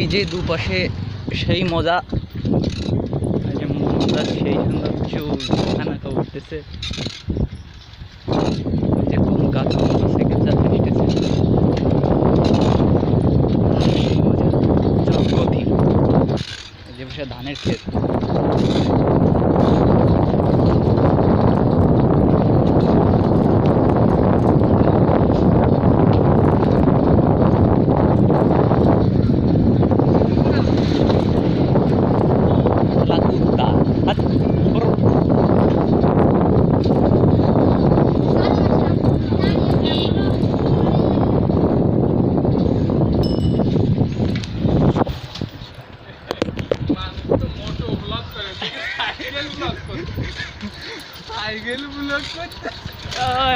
এই যে দুপাশে সেই মজা, এই যে মজা সেই সুন্দর চুল খানাকা উঠতেছে, যে কোন গাছ সাইকেল চালিয়ে আসতেছে, সেই মজা জগতি। এই যে বসে ধানের ক্ষেত,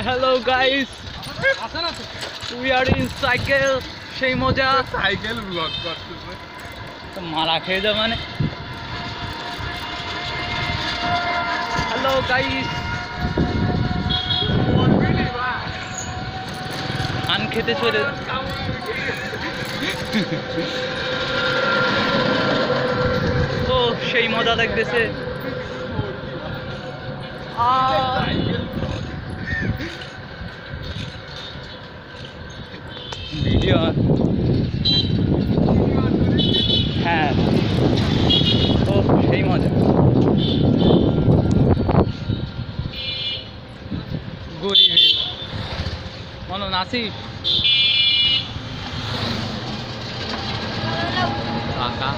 hello guys, we are in cycle সেই মজা সাইকেল ব্লগ করতেছে তো মারা খেয়ে যা মানে। হ্যালো গাইস, পান খেতে চলে ও সেই মজা লাগতেছে। ভিডিও হ্যাঁ, ও সেই মজা। গরিব মনো নাসি কাকা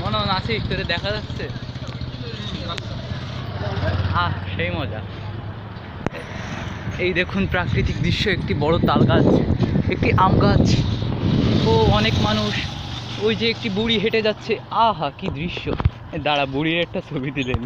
মনো নাসি তোরে দেখা যাচ্ছে, সেই মজা। এই দেখুন প্রাকৃতিক দৃশ্য, একটি বড় তাল গাছ, একটি আম গাছ ও অনেক মানুষ। ওই যে একটি বুড়ি হেঁটে যাচ্ছে, আহা কি দৃশ্য। দাঁড়া বুড়ির একটা ছবি দিলেন।